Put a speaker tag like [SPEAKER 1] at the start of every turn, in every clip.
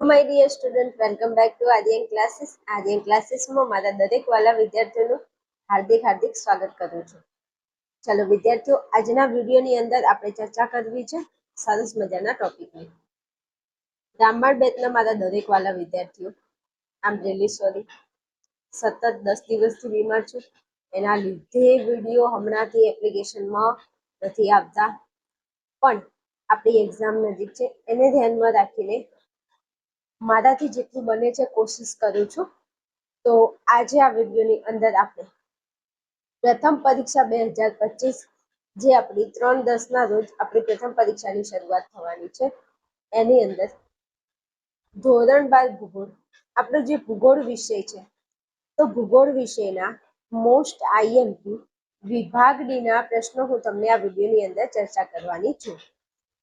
[SPEAKER 1] My dear student, welcome back to Aryan classes. Aryan ક્લાસીસમાં મારા દરેક વાલા વિદ્યાર્થીઓનું હાર્દિક સ્વાગત કરું છું. ચલો વિદ્યાર્થીઓ, આજના વિડીયોની અંદર આપણે ચર્ચા કરવી છે સરસ મજાના ટોપિકની. બ્રાહ્મણ બેચના મારા દરેક વાલા વિદ્યાર્થીઓ, આમ રિયલી સોરી, સતત 10 દિવસથી બીમાર છું. એના લીધે વિડીયો હમણાંથી એપ્લિકેશનમાં નથી આવતા, પણ આપણી એક્ઝામ નજીક છે એને ધ્યાનમાં રાખીને મારાથી જેટલું બને છે કોશિશ કરું છું. તો આજે આ વિડીયોની અંદર આપણે પ્રથમ પરીક્ષા 2025, જે આપણી 3/10 રોજ આપણી પ્રથમ પરીક્ષાની શરૂઆત થવાની છે, એની અંદર ધોરણ 12 ભૂગોળ, આપણો જે ભૂગોળ વિષય છે, તો ભૂગોળ વિષયના મોસ્ટ આઈએમપી વિભાગ ડીના પ્રશ્નો હું તમને આ વિડીયોની અંદર ચર્ચા કરવાની છું.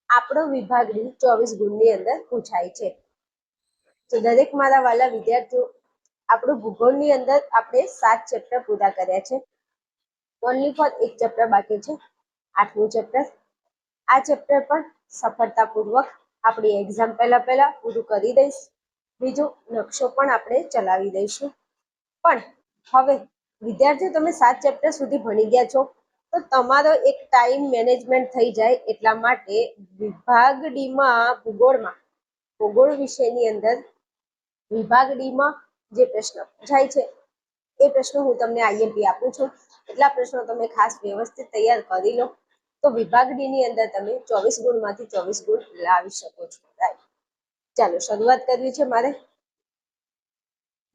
[SPEAKER 1] આપણો વિભાગ ડી 24 ગુણની અંદર પૂછાય છે. તો દરેક મારા વાલા વિદ્યાર્થીઓ, આપણું ભૂગોળની અંદર આપણે 7 ચેપ્ટર પૂરા કર્યા છે. ઓનલી ફોર એક ચેપ્ટર બાકી છે, 8મું ચેપ્ટર. આ ચેપ્ટર પણ સફળતાપૂર્વક આપણી એક્ઝામ પહેલા પૂરું કરી દઈશ. બીજું નકશો પણ આપણે ચલાવી દઈશું. પણ હવે વિદ્યાર્થીઓ, તમે 7 ચેપ્ટર સુધી ભણી ગયા છો, તો તમારો એક ટાઈમ મેનેજમેન્ટ થઈ જાય એટલા માટે વિભાગ ડીમાં ભૂગોળ વિષયની અંદર વિભાગ ડીમાં જે પ્રશ્ન પૂછાય છે એ પ્રશ્નો હું તમને આઈએમપી આપું છું. એટલા પ્રશ્નો તમે ખાસ વ્યવસ્થિત તૈયાર કરી લો, તો વિભાગ ડી ની અંદર તમે 24 ગુણમાંથી 24 ગુણ લાવી શકો છો. રાઈટ, ચાલો શરૂઆત કરવી છે મારે.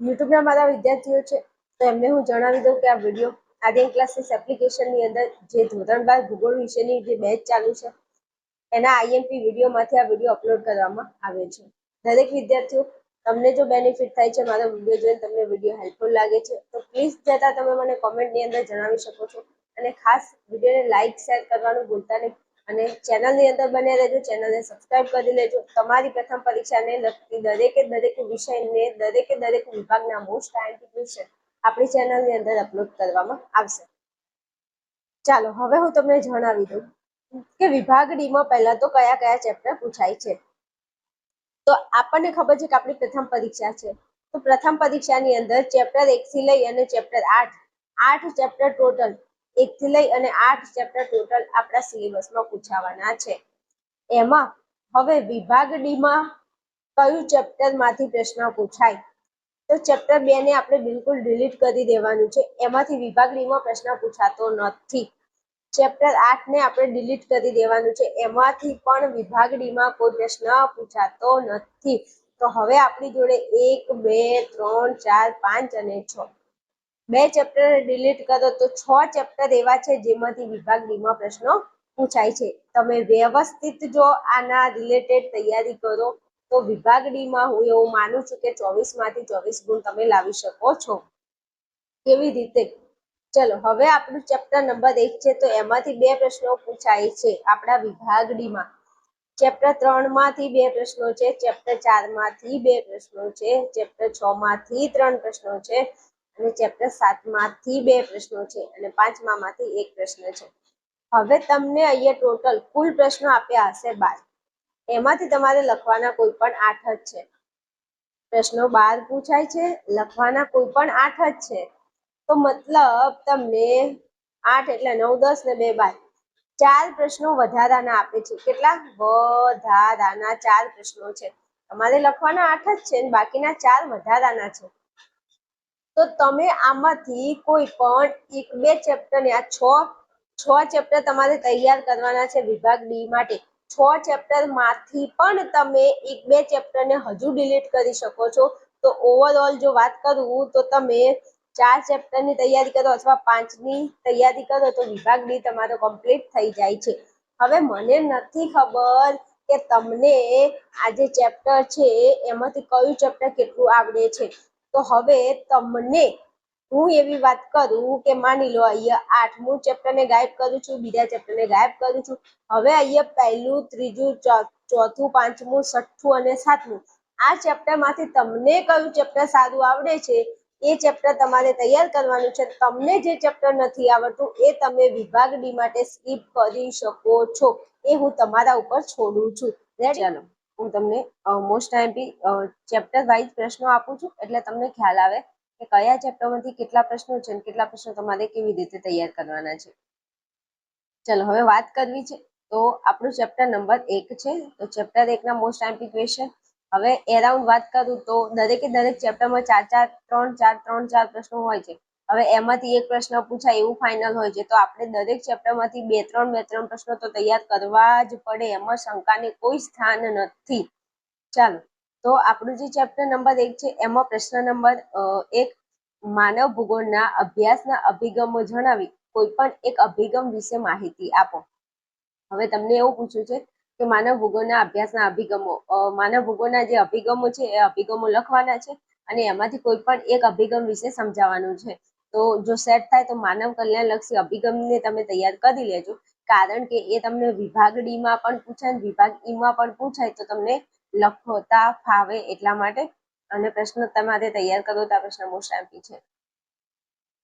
[SPEAKER 1] યુટ્યુબના મારા વિદ્યાર્થીઓ છે, તો એમને હું જણાવી દઉં કે આ વિડીયો આર્યન ક્લાસીસ એપ્લિકેશનની અંદર જે ધોરણ 12 ભૂગોળ વિષયની જે બેચ ચાલુ છે, એના આઈએમપી વિડીયોમાંથી આ વિડીયો અપલોડ કરવામાં આવે છે. દરેક વિદ્યાર્થીઓ, તમને જો બેનિફિટ થાય છે મારો વિડીયો જોઈને, તમને વિડીયો હેલ્પફુલ લાગે છે, તો પ્લીઝ જતા તમે મને કોમેન્ટની અંદર જણાવી શકો છો. અને ખાસ વિડીયોને લાઈક શેર કરવાનું ભૂલતા નહીં. અને ચેનલની અંદર બન્યા રહેજો, ચેનલને સબસ્ક્રાઇબ કરી લેજો. તમારી પ્રથમ પરીક્ષાને લગતી દરેક વિષયને દરેક વિભાગના મોસ્ટ આઈએમપી ક્વેશ્ચન આપણી ચેનલની અંદર અપલોડ કરવામાં આવશે. ચાલો હવે હું તમને જણાવી દઉં કે વિભાગ ડીમાં પહેલા તો કયા ચેપ્ટર પૂછાય છે. તો આપણને ખબર છે કે આપણી પ્રથમ પરીક્ષા છે, તો પ્રથમ પરીક્ષાની અંદર ચેપ્ટર 1 થી લઈ અને ચેપ્ટર 8 ચેપ્ટર ટોટલ 1 થી લઈ અને 8 ચેપ્ટર ટોટલ આપણા સિલેબસમાં પૂછાવાના છે. એમાં હવે વિભાગ ડીમાં કયું ચેપ્ટરમાંથી પ્રશ્ન પૂછાય, તો ચેપ્ટર 2 ને આપણે બિલકુલ ડિલીટ કરી દેવાનું છે. એમાંથી વિભાગ ડીમાં પ્રશ્ન પૂછાતો નથી. ચેપ્ટર 8 ને આપણે ડિલીટ કરી દેવાનું છે. એમાંથી પણ વિભાગ ડીમાં કોઈ પ્રશ્ન પૂછાતો નથી. તો હવે આપણી જોડે 1, 2, 3, 4, 5 અને 6 બે ચેપ્ટર ડિલીટ કરો તો 6 ચેપ્ટર એવા છે જેમાંથી વિભાગ ડીમાં પ્રશ્નો પૂછાય છે. તમે વ્યવસ્થિત જો આના રિલેટેડ તૈયારી કરો તો વિભાગ ડીમાં હું એવું માનું છું કે 24 માંથી 24 ગુણ તમે લાવી શકો છો. કેવી રીતે? ચલો હવે આપણું ચેપ્ટર નંબર 1 છે, તો એમાંથી 2 પ્રશ્નો પૂછાય છે આપણા વિભાગ ડીમાં. ચેપ્ટર 3 માંથી 2 પ્રશ્નો છે, ચેપ્ટર 4 માંથી 2 પ્રશ્નો છે, ચેપ્ટર 6 માંથી 3 પ્રશ્નો છે, અને ચેપ્ટર 7 માંથી 2 પ્રશ્નો છે, અને 5મા માંથી 1 પ્રશ્ન છે. હવે તમને અહીંયા ટોટલ કુલ પ્રશ્નો આપ્યા હશે 12. એમાંથી તમારે લખવાના કોઈ પણ 8 જ છે. પ્રશ્નો 12 પૂછાય છે, લખવાના કોઈ પણ 8 જ છે. તો મતલબ તમને 8 એટલે 9, 10 ને 2, 12, 4 પ્રશ્નો વધારાના આપે છે. કેટલા વધારાના? 4 પ્રશ્નો છે. તમારે લખવાના 8 જ છે અને બાકીના 4 વધારાના છે. તો તમે આમાંથી કોઈ પણ 1-2 ચેપ્ટર ને, આ 6 ચેપ્ટર તમારે તૈયાર કરવાના છે વિભાગ ડી માટે. 6 ચેપ્ટર માંથી પણ તમે 1-2 ચેપ્ટર ને હજુ ડિલીટ કરી શકો છો. તો ઓવરઓલ જો વાત કરું તો તમે 4 ચેપ્ટર ની તૈયારી કરો અથવા 5 ની તૈયારી કરો તો વિભાગ ડી તમારો કમ્પ્લીટ થઈ જાય છે. હવે મને નથી ખબર કે તમને આ જે ચેપ્ટર છે એમાંથી કયું ચેપ્ટર કેટલું આવડે છે. તો હવે તમને હું એવી વાત કરું કે માની લો અહીંયા 8મું ચેપ્ટર ને ગાયબ કરું છું, બીજા ચેપ્ટર ને ગાયબ કરું છું. હવે અહીંયા પહેલું, ત્રીજું, ચોથું, પાંચમું, છઠ્ઠું અને સાતમું આ ચેપ્ટર માંથી તમને કયું ચેપ્ટર સારું આવડે છે એ ચેપ્ટર તમારે તૈયાર કરવાનું છે. તમને જે ચેપ્ટર નથી આવડતું એ તમે વિભાગ ડી માટે સ્કીપ કરી શકો છો. એ હું તમારા ઉપર છોડું છું. રેડી? ચાલો હું તમને મોસ્ટ આઈએમપી ચેપ્ટર વાઇઝ પ્રશ્નો આપું છું, એટલે તમને ખ્યાલ આવે કે કયા ચેપ્ટરમાંથી કેટલા પ્રશ્નો છે અને કેટલા પ્રશ્નો તમારે કેવી રીતે તૈયાર કરવાના છે. ચલો હવે વાત કરવી છે તો આપણું ચેપ્ટર નંબર 1 છે. તો ચેપ્ટર 1 ના મોસ્ટ આઈએમપી ક્વેશ્ચન. હવે એરાઉન્ડ વાત કરું તો દરેક ચેપ્ટરમાં 3-4 પ્રશ્નો હોય છે. હવે એમાંથી એક પ્રશ્ન પૂછાય એવું ફાઇનલ હોય છે, તો આપણે દરેક ચેપ્ટરમાંથી 2-3 પ્રશ્નો તો તૈયાર કરવા જ પડે, એમાં શંકાને કોઈ સ્થાન નથી. ચાલો તો આપણું જે ચેપ્ટર નંબર 1 છે એમાં પ્રશ્ન નંબર 1, માનવ ભૂગોળના અભ્યાસના અભિગમો જણાવી કોઈ પણ એક અભિગમ વિશે માહિતી આપો. હવે તમને એવું પૂછ્યું છે કે માનવ ભૂગોળના અભ્યાસના અભિગમો, માનવ ભૂગોળના જે અભિગમો છે એ અભિગમો લખવાના છે અને એમાંથી કોઈ પણ એક અભિગમ વિશે સમજાવવાનું છે. તો જો સેટ થાય તો માનવ કલ્યાણલક્ષી અભિગમને તમે તૈયાર કરી લેજો, કારણ કે એ તમને વિભાગ ડી માં પણ પૂછાય, વિભાગ ઈ માં પણ પૂછાય, તો તમને લખતા ફાવે એટલા માટે. અને પ્રશ્ન તમારે તૈયાર કરો તો આ પ્રશ્ન મોસ્ટ આઈએમપી છે.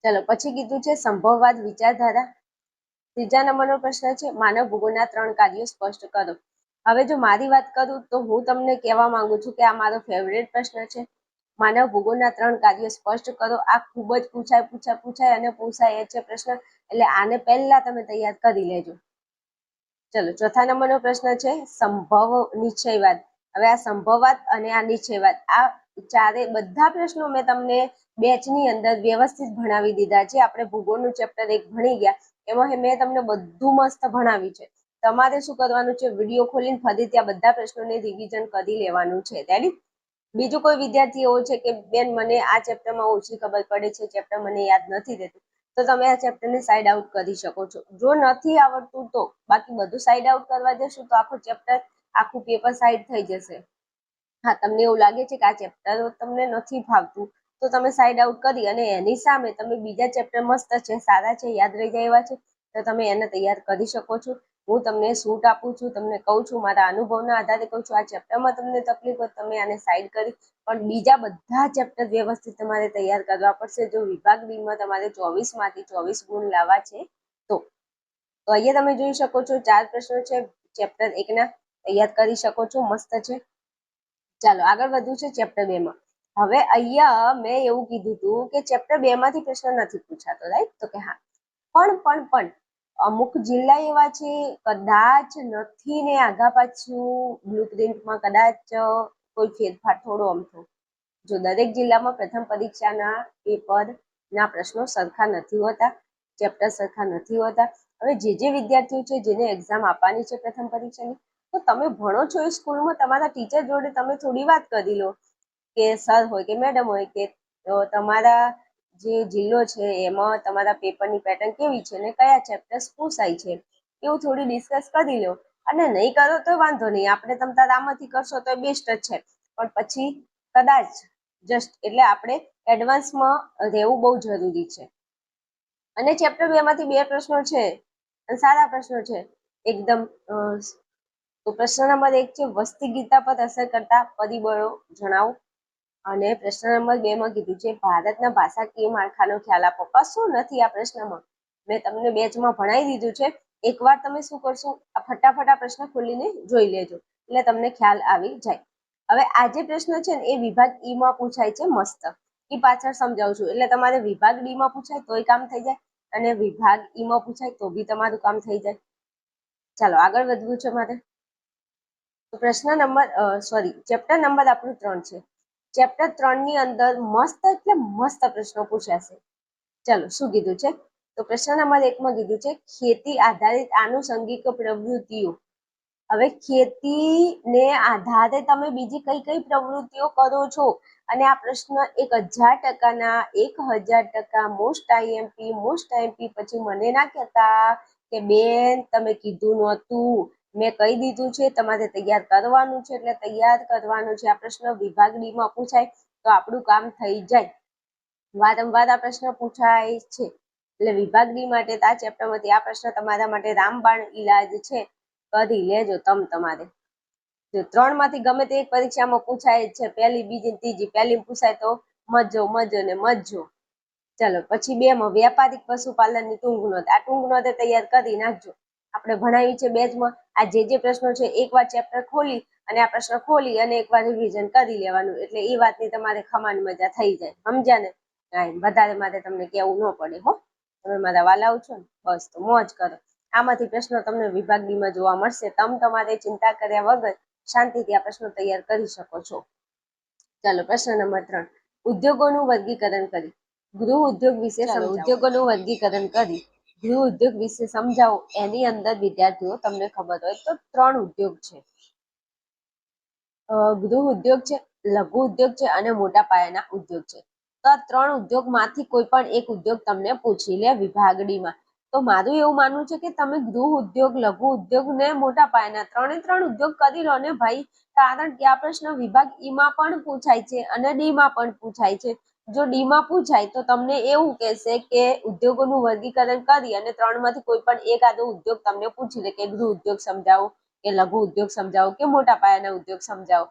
[SPEAKER 1] ચલો પછી કીધું છે સંભવવાદ વિચારધારા. ત્રીજા નંબરનો પ્રશ્ન છે માનવ ભૂગોળના 3 કાર્યો સ્પષ્ટ કરો. હવે જો મારી વાત કરું તો હું તમને કહેવા માંગુ છું કે આ મારો ફેવરેટ પ્રશ્ન છે. માનવ ભૂગોળના 3 કાર્યો સ્પષ્ટ કરો. આ ખૂબ જ પૂછાય છે પ્રશ્ન, એટલે આને પહેલા તમે તૈયાર કરી લેજો. ચલો ચોથા નંબરનો પ્રશ્ન છે સંભવ નિશ્ચયવાદ. હવે આ સંભવવાદ અને આ નિશ્ચયવાદ, આ બધા પ્રશ્નો મેં તમને બેચની અંદર વ્યવસ્થિત ભણાવી દીધા છે. આપણે ભૂગોળનું ચેપ્ટર 1 ભણી ગયા, એમાં મેં તમને બધું મસ્ત ભણાવ્યું છે. તમારે શું કરવાનું છે, વિડીયો ખોલીને ફરીથી આ બધા પ્રશ્નોને રિવિઝન કરી લેવાનું છે. રેડી? બીજું કોઈ વિદ્યાર્થી એવો છે કે બેન મને આ ચેપ્ટરમાં ઓછી ખબર પડે છે, ચેપ્ટર મને યાદ નથી રહેતું, તો તમે આ ચેપ્ટરને સાઈડ આઉટ કરી શકો છો. જો નથી આવડતું તો, બાકી બધું સાઈડ આઉટ કરવા જશું તો આખું ચેપ્ટર, આખું પેપર સાઈડ થઈ જશે. હા, તમને એવું લાગે છે કે આ ચેપ્ટર તમને નથી ફાવતું, તો તમે સાઈડ આઉટ કરી અને એની સામે તમે બીજા ચેપ્ટર મસ્ત છે, સારા છે, યાદ રહી જાય એવા છે, તો તમે એને તૈયાર કરી શકો છો. હું તમને સૂટ આપું છું, તમને કહું છું, મારા અનુભવના આધારે કહું છું. આ ચેપ્ટરમાં તમને તકલીફ હોય તમે આને સાઈડ કરી, પણ બીજા બધા ચેપ્ટર વ્યવસ્થિત તમારે તૈયાર કરવા પડશે. જો વિભાગ ડી માં તમારે 24 માંથી 24 ગુણ લાવવા છે તો અહીંયા તમે જોઈ શકો છો 4 પ્રશ્નો છે ચેપ્ટર 1 ના, તૈયાર કરી શકો છો, મસ્ત છે. ચાલો આગળ વધવું છે ચેપ્ટર 2 માં. હવે અહીંયા મેં એવું કીધું હતું કે ચેપ્ટર 2 માંથી પ્રશ્ન નથી પૂછાતો, રાઈટ? તો કે હા, પણ અમુક જિલ્લા એવા છે, કદાચ નથી ને આગા પાછું બ્લુપ્રિન્ટમાં કદાચ કોઈ ફેરફાર થોડો અમથો. જો દરેક જિલ્લામાં પ્રથમ પરીક્ષાના પેપરના પ્રશ્નો સરખા નથી હોતા, ચેપ્ટર સરખા નથી હોતા. હવે જે વિદ્યાર્થીઓ છે જેને એક્ઝામ આપવાની છે પ્રથમ પરીક્ષાની, તો તમે ભણો છો એ સ્કૂલમાં તમારા ટીચર જોડે તમે થોડી વાત કરી લો કે સર હોય કે મેડમ હોય કે તમારા જે જિલ્લો છે એમાં તમારા પેપરની પેટર્ન કેવી છે ને કયા ચેપ્ટર્સ પૂછાય છે, એવું થોડી ડિસ્કસ કરી લો. અને નહીં કરો તો વાંધો નહીં, આપણે તમ તાર આમાંથી કરશો તો બેસ્ટ જ છે, પણ પછી કદાચ જસ્ટ એટલે આપણે એડવાન્સમાં રહેવું બહુ જરૂરી છે. અને ચેપ્ટર 2 માંથી 2 પ્રશ્નો છે અને સારા પ્રશ્નો છે એકદમ. તો પ્રશ્ન નંબર 1 છે વસ્તી ગીતા પર અસર કરતા પરિબળો જણાવો. અને પ્રશ્ન નંબર 2 માં કીધું છે ભારતના ભાષાકીય માળખાનો ખ્યાલ આપો. કશું નથી આ પ્રશ્નમાં, મેં તમને બેચમાં ભણાવી દીધું છે. એકવાર તમે શું કરશો, ફટાફટ આ પ્રશ્ન ખોલીને જોઈ લેજો એટલે તમને ખ્યાલ આવી જાય. હવે આ જે પ્રશ્ન છે ને એ વિભાગ ઈ માં પૂછાય છે, મસ્ત. એ પાછળ સમજાવું છું, એટલે તમારે વિભાગ ડી માં પૂછાય તોય કામ થઈ જાય અને વિભાગ ઈ માં પૂછાય તો બી તમારું કામ થઈ જાય. ચાલો આગળ વધવું છે મારે. તો પ્રશ્ન નંબર ચેપ્ટર નંબર આપણું 3 છે. ચેપ્ટર 3 ની અંદર મસ્ત એટલે મસ્ત પ્રશ્નો પૂછાશે. ચલો શું કીધું છે, તો પ્રશ્ન નંબર 1 માં કીધું છે ખેતી આધારિત આનુષંગિક પ્રવૃત્તિઓ. હવે ખેતીને આધારે તમે બીજી કઈ કઈ પ્રવૃત્તિઓ કરો છો, અને આ પ્રશ્ન 1000% મોસ્ટ આઈએમપી. પછી મને ના કહેતા કે બેન તમે કીધું નહોતું, મેં કહી દીધું છે તમારે તૈયાર કરવાનું છે એટલે તૈયાર કરવાનું છે. આ પ્રશ્ન વિભાગ ડી માં પૂછાય તો આપણું કામ થઈ જાય. વારંવાર આ પ્રશ્ન પૂછાય છે એટલે વિભાગ ડી માટે આ ચેપ્ટરમાંથી આ પ્રશ્ન તમારા માટે રામબાણ ઈલાજ છે, કરી લેજો તમારે. જો 3 માંથી ગમે તે એક પરીક્ષામાં પૂછાય છે, પહેલી બીજી ત્રીજી, પહેલી પૂછાય તો મજો ને મજો. ચલો પછી 2 માં વ્યાપારિક પશુપાલનની ટૂંક નોંધ. આ ટૂંક નોંધ તૈયાર કરી નાખજો. આપણે ભણાવ્યું છે બેચમાં. આ જે પ્રશ્નો છે એકવાર ચેપ્ટર ખોલી અને આ પ્રશ્ન ખોલી અને એકવાર રિવિઝન કરી લેવાનું, એટલે એ વાતની તમારે ખમાન મજા થઈ જાય. સમજ્યા ને? વધારે મારે તમને કેવું ન પડે હો. તમે મારા વાલાઓ છો ને, બસ તો મોજ કરો. આમાંથી પ્રશ્નો તમને વિભાગ ડી માં જોવા મળશે. તમારે ચિંતા કર્યા વગર શાંતિથી આ પ્રશ્નો તૈયાર કરી શકો છો. ચાલો પ્રશ્ન નંબર 3, ઉદ્યોગોનું વર્ગીકરણ કરી ગૃહ ઉદ્યોગ વિશે સમજાવો. ઉદ્યોગોનું વર્ગીકરણ કરી ગૃહ ઉદ્યોગ વિશે સમજાવો. એની અંદર વિદ્યાર્થીઓ તમને ખબર હોય તો 3 ઉદ્યોગ છે. ગૃહ ઉદ્યોગ છે, લઘુ ઉદ્યોગ છે અને મોટા પાયાના ઉદ્યોગ છે. તો આ 3 ઉદ્યોગમાંથી કોઈ પણ એક ઉદ્યોગ તમને પૂછી લે વિભાગ ડી માં. તો મારું એવું માનવું છે કે તમે ગૃહ ઉદ્યોગ, લઘુ ઉદ્યોગ ને મોટા પાયાના 3 ઉદ્યોગ કરી લો ને ભાઈ. કારણ કે આ પ્રશ્ન વિભાગ ઈ માં પણ પૂછાય છે અને ડી માં પણ પૂછાય છે. જો ડી માં પૂછાય તો તમને એવું કહેશે કે ઉદ્યોગોનું વર્ગીકરણ કરી અને 3 માંથી કોઈ પણ એક આદો ઉદ્યોગ તમને પૂછી લે કે ગૃહ ઉદ્યોગ સમજાવો, કે લઘુ ઉદ્યોગ સમજાવો, કે મોટા પાયાના ઉદ્યોગ સમજાવો.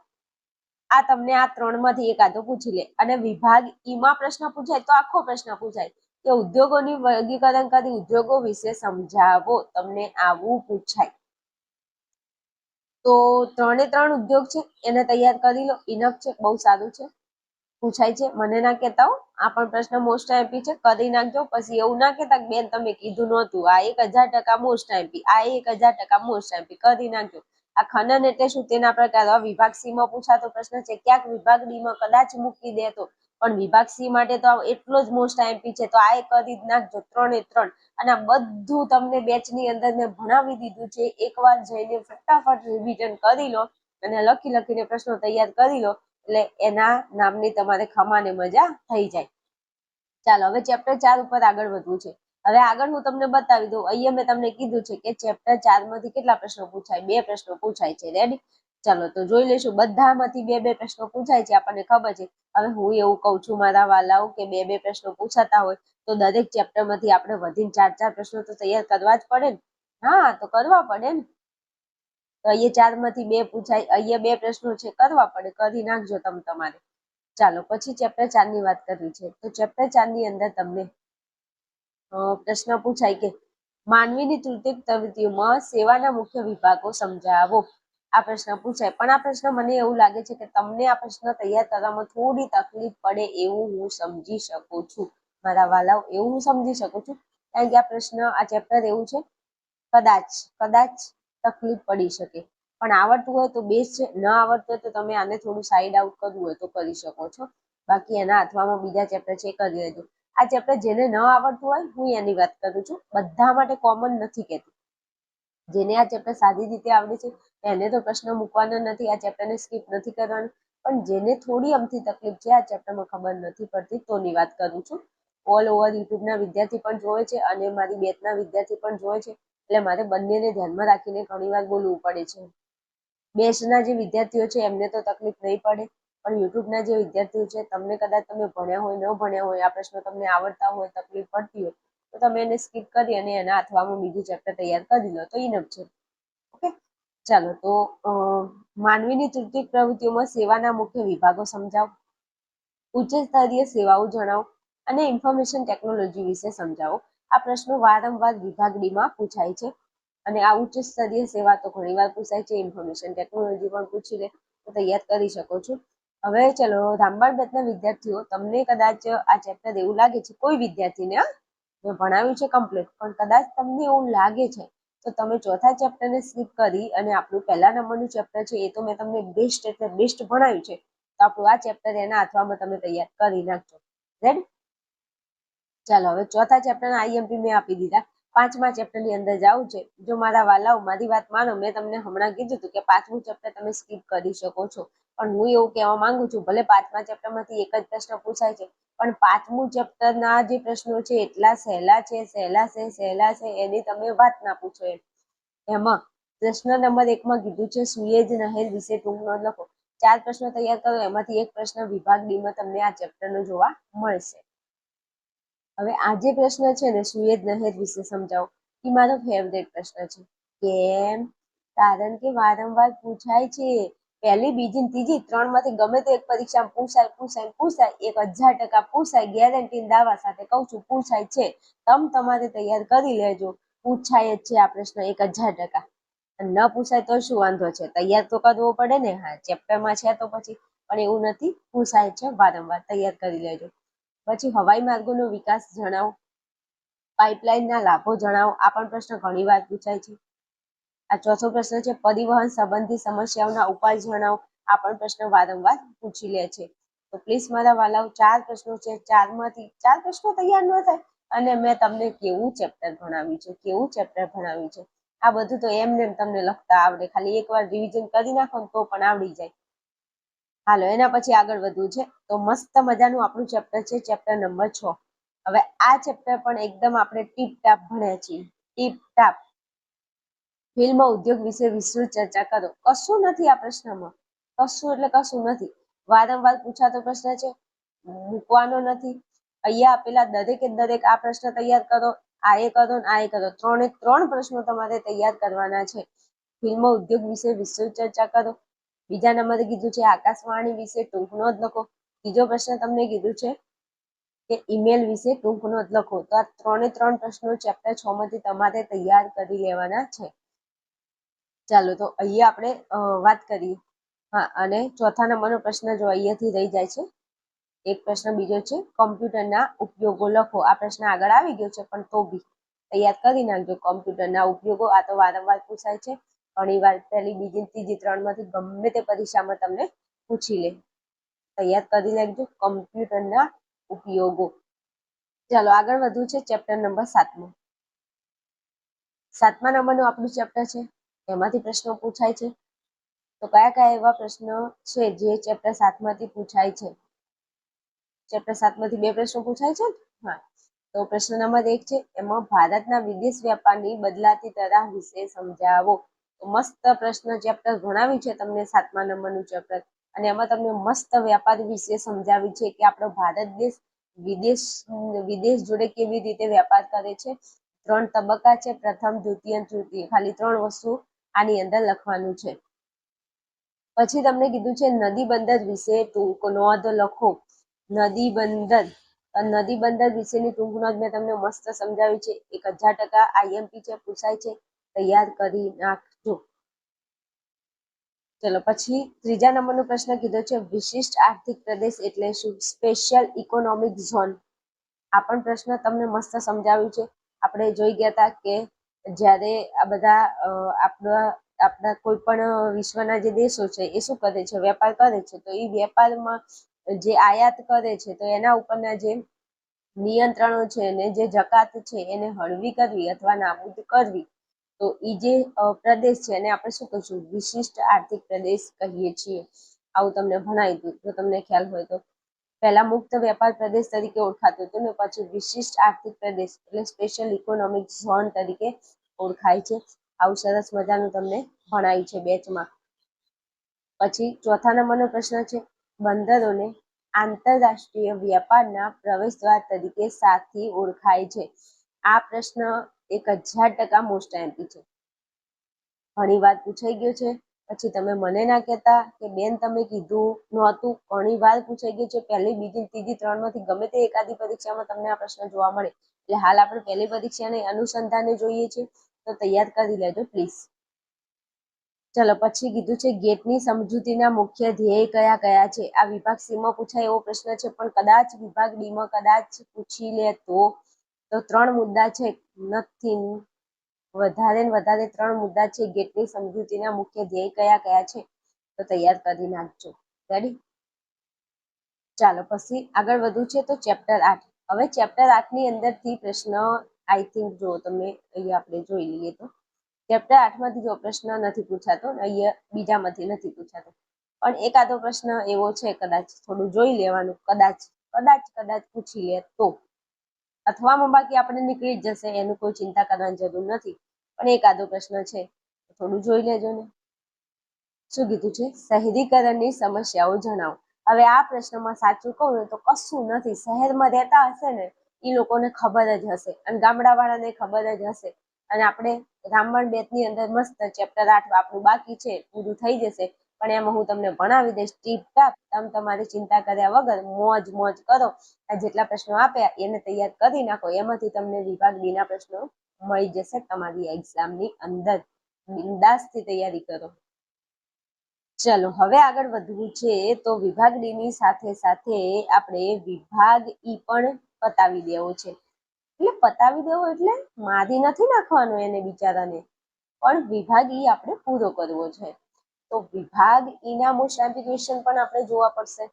[SPEAKER 1] આ તમને આ 3 માંથી એક આદો પૂછી લે. અને વિભાગ ઈ માં પ્રશ્ન પૂછાય તો આખો પ્રશ્ન પૂછાય કે ઉદ્યોગોની વર્ગીકરણ કરી ઉદ્યોગો વિશે સમજાવો. તમને આવું પૂછાય. તો 3 ઉદ્યોગ છે એને તૈયાર કરી લો. ઇનફ છે, બહુ સારું છે. પૂછાય છે મને ના કહેતા હો. આ પણ પ્રશ્ન મોસ્ટ આઈપી છે, કરી નાખજો. પછી એવું ના કહેતા કે બેન તમે કીધું નહોતું. આ 1000% મોસ્ટ આઈપી, આ 1000% મોસ્ટ આઈપી. કરી નાખજો. આ ખનન એટલે શું તેના પ્રકાર. વિભાગ સી માં પૂછાતો પ્રશ્ન છે. ક્યાંક વિભાગ ડી માં કદાચ મૂકી દેતો, પણ વિભાગ સી માટે તો એટલો જ મોસ્ટ આઈપી છે. તો આ કરી જ નાખજો 3 અને આ બધું તમને બેચની અંદર મેં ભણાવી દીધું છે. એકવાર જઈને ફટાફટ રિવિઝન કરી લો અને લખીને પ્રશ્નો તૈયાર કરી લો, એટલે એના નામની તમારે ખમાને મજા થઈ જાય. ચાલો હવે ચેપ્ટર 4 ઉપર આગળ વધવું છે. હવે આગળ હું તમને બતાવી દઉં. અહીંયા મેં તમને કીધું છે કે ચેપ્ટર 4 માંથી કેટલા પ્રશ્નો પૂછાય? 2 પ્રશ્નો પૂછાય છે. રેડી? ચાલો તો જોઈ લઈશું. બધામાંથી 2 પ્રશ્નો પૂછાય છે, આપણને ખબર છે. હવે હું એવું કહું છું મારા વાલાઓ કે 2 પ્રશ્નો પૂછાતા હોય તો દરેક ચેપ્ટર માંથી આપણે વધીને 4 પ્રશ્નો તો તૈયાર કરવા જ પડે ને. હા, તો કરવા પડે ને. તો અહીંયા 4 માંથી 2 પૂછાય, અહીંયા 2 પ્રશ્નો છે, કરવા પડે. કરી નાખજો તમારે. ચાલો પછી ચેપ્ટર 4 ની વાત કરવી છે. તો ચેપ્ટર 4 ની અંદર તમને પ્રશ્ન પૂછાય કે માનવીની તૃતીયક પ્રવૃત્તિઓમાં સેવાના મુખ્ય વિભાગો સમજાવો. આ પ્રશ્ન પૂછાય. પણ આ પ્રશ્ન મને એવું લાગે છે કે તમને આ પ્રશ્ન તૈયાર કરવામાં થોડી તકલીફ પડે એવું હું સમજી શકું છું. મારા વાલાઓ, એવું હું સમજી શકું છું. કારણ કે આ પ્રશ્ન, આ ચેપ્ટર એવું છે, કદાચ તકલીફ પડી શકે. પણ આવડતું હોય તો બેસ્ટ છે. ન આવડતું હોય તો તમે આને થોડું સાઈડ આઉટ કરવું હોય તો કરી શકો છો. બાકી એના હાથમાં બીજા ચેપ્ટર છે, કરી લેજો. આ ચેપ્ટર જેને ન આવડતું હોય, હું એની વાત કરું છું. બધા માટે કોમન નથી કહેતી. જેને આ ચેપ્ટર સાદી રીતે આવડે છે એને તો પ્રશ્ન મૂકવાનો નથી, આ ચેપ્ટરને સ્કીપ નથી કરવાનું. પણ જેને થોડી અમથી તકલીફ છે, આ ચેપ્ટરમાં ખબર નથી પડતી, તોની વાત કરું છું. ઓલ ઓવર યુટ્યુબના વિદ્યાર્થી પણ જોવે છે અને મારી બેચના વિદ્યાર્થી પણ જોવે છે. એટલે મારે બંનેને ધ્યાનમાં રાખીને ઘણીવાર બોલવું પડે છે. બેચના જે વિદ્યાર્થીઓ છે એમને તો તકલીફ નહીં પડે, પણ યુટ્યુબના જે વિદ્યાર્થીઓ છે, તમને કદાચ તમે ભણ્યા હોય, ન ભણ્યા હોય, આ પ્રશ્નો તમને આવડતા હોય, તકલીફ પડતી હોય, તો તમે એને સ્કીપ કરી અને એના અથવામાં બીજું ચેપ્ટર તૈયાર કરી લો તો ઇનફ છે. ઓકે, ચાલો તો માનવીની તૃતીયક પ્રવૃત્તિઓમાં સેવાના મુખ્ય વિભાગો સમજાવો, ઉચ્ચ સ્તરીય સેવાઓ જણાવો અને ઇન્ફોર્મેશન ટેકનોલોજી વિશે સમજાવો. આ પ્રશ્નો વારંવાર વિભાગ ડી માં પૂછાય છે. અને આ ઉચ્ચ સ્તરીય સેવા તો ઘણીવાર પૂછાય છે. ઇન્ફોર્મેશન ટેકનોલોજી પણ પૂછી લે તો તૈયાર કરી શકો છો. હવે ચલો, રામબાણ બેચના વિદ્યાર્થીઓ, તમને કદાચ આ ચેપ્ટર એવું લાગે છે, કોઈ વિદ્યાર્થીને મેં ભણાવ્યું છે કમ્પ્લીટ, પણ કદાચ તમને એવું લાગે છે તો તમે ચોથા ચેપ્ટરને સ્કીપ કરી અને આપણું પહેલા નંબરનું ચેપ્ટર છે, એ તો મેં તમને બેસ્ટ એટલે બેસ્ટ ભણાવ્યું છે, તો આપણું આ ચેપ્ટર એના અથવામાં તમે તૈયાર કરી નાખજો. રેડી? ચાલો હવે ચોથા ચેપ્ટરના આઈએમપી મેં આપી દીધા. 5મા ચેપ્ટરની અંદર જવું છે. જો મારા વાલાઓ મારી વાત માનો, મેં તમને હમણાં કીધું હતું કે 5મું ચેપ્ટર તમે સ્કીપ કરી શકો છો. પણ હું એવું કહેવા માંગુ છું, ભલે 5મા ચેપ્ટરમાંથી એક જ પ્રશ્ન પૂછાય છે, પણ 5મું ચેપ્ટરના જે પ્રશ્નો છે એટલા સહેલા છે, એની તમે વાત ના પૂછો. એમાં પ્રશ્ન નંબર 1માં કીધું છે સુએજ નહેર વિશે ટૂંક નોંધ લખો. 4 પ્રશ્નો તૈયાર કરો, એમાંથી એક પ્રશ્ન વિભાગ ડી માં તમને આ ચેપ્ટરનો જોવા મળશે. હવે આ જે પ્રશ્ન છે ને, સુએજ નહેર વિશે સમજાવો, એ મારો ફેવરેટ પ્રશ્ન છે. કેમ? કારણ કે વારંવાર પૂછાય છે. પહેલી, બીજી, ત્રીજી, 3માંથી ગમે તે એક પરીક્ષા પૂછાય. 1000% પૂછાય. ગેરંટી દાવા સાથે કહું છું, પૂછાય છે. તમારે તૈયાર કરી લેજો. પૂછાય જ છે આ પ્રશ્ન 1000%. ન પૂછાય તો શું વાંધો છે, તૈયાર તો કરવો પડે ને. હા, ચેપ્ટરમાં છે તો પછી, પણ એવું નથી, પૂછાય છે વારંવાર, તૈયાર કરી લેજો. પછી હવાઈ માર્ગોનો વિકાસ જણાવો, પાઇપલાઇનના લાભો જણાવો, આ પણ પ્રશ્ન ઘણી વાર પૂછાય છે. આ ચોથો પ્રશ્ન છે પરિવહન સંબંધી સમસ્યાઓના ઉપાય જણાવો, આ પણ પ્રશ્ન વારંવાર પૂછી લે છે. તો પ્લીઝ મારા વાલાઓ, 4 પ્રશ્નો છે, 4માંથી 4 પ્રશ્નો તૈયાર ન થાય. અને મેં તમને કેવું ચેપ્ટર ભણાવ્યું છે. આ બધું તો એમને તમને લખતા આવડે, ખાલી એકવાર રિવિઝન કરી નાખો તો પણ આવડી જાય. હાલો, એના પછી આગળ વધવું છે. તો મસ્ત મજાનું આપણું ચેપ્ટર છે, ચેપ્ટર નંબર 6. હવે આ ચેપ્ટર પણ એકદમ આપણે ટીપ ટાપ ભણ્યા છીએ, ટીપ ટાપ. ફિલ્મ ઉદ્યોગ વિશે વિસ્તૃત ચર્ચા કરો. કશું નથી આ પ્રશ્નમાં, કશું એટલે કશું નથી. વારંવાર પૂછાતો પ્રશ્ન છે, મૂકવાનો નથી. અહીંયા આપેલા દરેકે દરેક આ પ્રશ્ન તૈયાર કરો, આ એ કરો ને આ એ કરો. 3 પ્રશ્નો તમારે તૈયાર કરવાના છે. ફિલ્મ ઉદ્યોગ વિશે વિસ્તૃત ચર્ચા કરો. બીજા નંબરે કીધું છે આકાશવાણી વિશે ટૂંક નોંધ લખો. ત્રીજો પ્રશ્ન તમને કીધું છે કે ઈમેલ વિશે ટૂંક નોંધ લખો. તો આ 3 પ્રશ્નો ચેપ્ટર 6 માંથી તમારે તૈયાર કરી લેવાના છે. ચાલો, તો અહીંયા આપણે વાત કરીએ. હા, અને ચોથા નંબરનો પ્રશ્ન જો અહીંયાથી રહી જાય છે. એક પ્રશ્ન બીજો છે કોમ્પ્યુટરના ઉપયોગો લખો. આ પ્રશ્ન આગળ આવી ગયો છે, પણ તો બી તૈયાર કરી નાખજો. કોમ્પ્યુટરના ઉપયોગો, આ તો વારંવાર પૂછાય છે. ઘણી વાર પહેલી, બીજી, ત્રીજી, 3માંથી ગમે તે પરીક્ષામાં તમને પૂછી લે. તૈયાર કરી નાખજો કોમ્પ્યુટરના ઉપયોગો. ચાલો, આગળ વધવું છે. Chapter number 7. 7મા નંબરનું આપણું ચેપ્ટર છે, એમાંથી પ્રશ્નો પૂછાય છે. તો કયા કયા એવા પ્રશ્નો છે જે ચેપ્ટર 7માંથી પૂછાય છે? ચેપ્ટર 7માંથી 2 પ્રશ્નો પૂછાય છે. હા, તો પ્રશ્ન નંબર 1 છે, એમાં ભારતના વિદેશ વ્યાપારની બદલાતી તરાહ વિશે સમજાવો. તો મસ્ત પ્રશ્ન ચેપ્ટર ભણાવ્યું છે તમને 7મા નંબરનું ચેપ્ટર, અને એમાં તમને મસ્ત વ્યાપાર વિશે સમજાવ્યું છે કે આપણો ભારત દેશ વિદેશ જોડે કેવી રીતે વેપાર કરે છે. 3 તબક્કા છે, પ્રથમ, દ્વિતીય, તૃતીય. ખાલી 3 વસ્તુ આની અંદર લખવાનું છે. પછી તમને કીધું છે નદી બંદર વિશે ટૂંક નોંધ લખો. નદી બંદર વિશેની ટૂંક નોંધ મેં તમને મસ્ત સમજાવી છે. 1000% આઈએમપી છે, પૂછાય છે. તૈયાર કરી નાખજો. ચલો, પછી ત્રીજા નંબરનો પ્રશ્ન કીધો છે વિશિષ્ટ આર્થિક પ્રદેશ એટલે શું? Special economic zone. આ પણ પ્રશ્ન તમને મસ્ત સમજાવ્યું છે. આપણે જોઈ ગયા હતા કે જ્યારે આ બધા આપણા કોઈ પણ વિશ્વના જે દેશો છે એ શું કરે છે? વેપાર કરે છે. તો એ વેપારમાં જે આયાત કરે છે તો એના ઉપરના જે નિયંત્રણો છે ને જે જકાત છે એને હળવી કરવી અથવા નાબૂદ કરવી. તો એ જે પ્રદેશ છે એને આપણે શું કહીશું? વિશિષ્ટ આર્થિક પ્રદેશ કહીએ છીએ. આવું તમને ભણાવી દઉં જો તમને ખ્યાલ હોય તો. પહેલા મુક્ત વેપાર પ્રદેશ તરીકે ઓળખાતું હતું ને પછી વિશિષ્ટ આર્થિક પ્રદેશ એટલે સ્પેશિયલ ઇકોનોમિક ઝોન તરીકે ઓળખાય છે. આવું સરસ મજાનું તમને ભણાવ્યું છે બેચમાં. પછી ચોથા નંબરનો પ્રશ્ન છે બંદરોને આંતરરાષ્ટ્રીય વેપારના પ્રવેશદ્વાર તરીકે સાથી ઓળખાય છે. આ પ્રશ્ન 1000% મોસ્ટ એમપી છે. ઘણી વાર પૂછાઈ ગયો છે. પછી તમે મને ના કહેતા કે બેન તમે કીધું નહોતું. ઘણી વાર પૂછાઈ ગયું છે. પહેલી, બીજી, ત્રીજી, 3માંથી ગમે તે એકાદી પરીક્ષામાં તમને આ પ્રશ્ન જોવા મળે. એટલે હાલ આપણે પહેલી પરીક્ષાને અનુસંધાને જોઈએ છીએ, તો તૈયાર કરી લેજો પ્લીઝ. ચલો, પછી કીધું છે ગેટની સમજૂતીના મુખ્ય ધ્યેય કયા કયા છે? આ વિભાગ સી માં પૂછાય એવો પ્રશ્ન છે, પણ કદાચ વિભાગ ડી માં કદાચ પૂછી લે તો 3 મુદ્દા છે. નથિંગ, વધારે ને વધારે 3 મુદ્દા છે. ગેટની સમજૂતીના મુખ્ય ધ્યેય કયા કયા છે? તો તૈયાર કરી નાખજો. રેડી? ચાલો, પછી આગળ વધવું છે તો ચેપ્ટર 8. હવે ચેપ્ટર 8 ની અંદરથી પ્રશ્ન આઈ થિંક જો તમે અહીંયા આપણે જોઈ લઈએ તો ચેપ્ટર 8 માંથી જો પ્રશ્ન નથી પૂછાતો, અહીંયા બીજામાંથી નથી પૂછાતો, પણ એકાદો પ્રશ્ન એવો છે કદાચ થોડું જોઈ લેવાનું. કદાચ પૂછી લે તો, અથવામાં બાકી આપણે નીકળી જ જશે, એનું કોઈ ચિંતા કરવાની જરૂર નથી. પણ એકાદો પ્રશ્ન છે, થોડું જોઈ લેજો ને. શું કીધું છે? શહેરીકરણની સમસ્યાઓ જણાવો. હવે આ પ્રશ્નમાં સાચું કહું ને તો કશું નથી. શહેરમાં રહેતા હશે ને એ લોકોને ખબર જ હશે, અને ગામડાવાળાને ખબર જ હશે. અને આપણે રામબાણ બેચની અંદર મસ્ત ચેપ્ટર 8 આપણું બાકી છે, પૂરું થઈ જશે. પણ એમાં હું તમને ભણાવી દઈશ ટીપ ટાપ. તમે તમારી ચિંતા કર્યા વગર મોજ કરો. આ જેટલા પ્રશ્નો આપ્યા એને તૈયાર કરી નાખો. એમાંથી તમને વિભાગ બી ના પ્રશ્નો મળી જશે તમારી એક્ઝામની અંદર. બિંદાસથી તૈયારી કરો. ચલો હવે આગળ વધવું છે તો વિભાગ ડી ની સાથે સાથે આપણે વિભાગ ઈ પણ પતાવી દેવો છે. એટલે પતાવી દેવો એટલે મારી નથી નાખવાનો એને બિચારાને, પણ વિભાગ ઈ આપણે પૂરો કરવો છે. તો વિભાગ ઈ ના મોસ્ટ એમ્પી ક્વેશ્ચન પણ આપણે જોવા પડશે.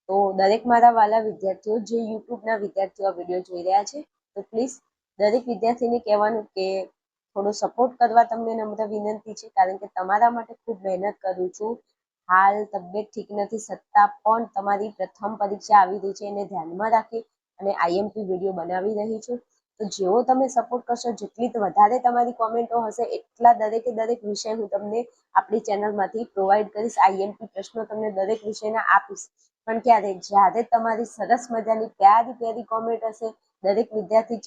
[SPEAKER 1] તો દરેક મારા વાલા વિદ્યાર્થીઓ, જે યુટ્યુબના વિદ્યાર્થીઓ વિડીયો જોઈ રહ્યા છે, તો પ્લીઝ દરેક વિદ્યાર્થીને કહેવાનું કે થોડો સપોર્ટ કરવા તમને નમ્ર વિનંતી છે, કારણ કે તમારા માટે ખૂબ મહેનત કરું છું. હાલ તબિયત ઠીક નથી છતાં પણ તમારી પ્રથમ પરીક્ષા આવી રહી છે એને ધ્યાનમાં રાખી અને આઈએમપી વિડીયો બનાવી રહી છું. તો જેવો તમે સપોર્ટ કરશો, જેટલી વધારે તમારી કોમેન્ટો હશે, એટલા દરેકે દરેક વિષય હું તમને આપણી ચેનલમાંથી પ્રોવાઈડ કરીશ. આઈએમપી પ્રશ્નો તમને દરેક વિષયના આપીશ. પણ ક્યારે? જ્યારે તમારી સરસ મજાની પ્યારી કોમેન્ટ હશે, દરેક વિદ્યાર્થી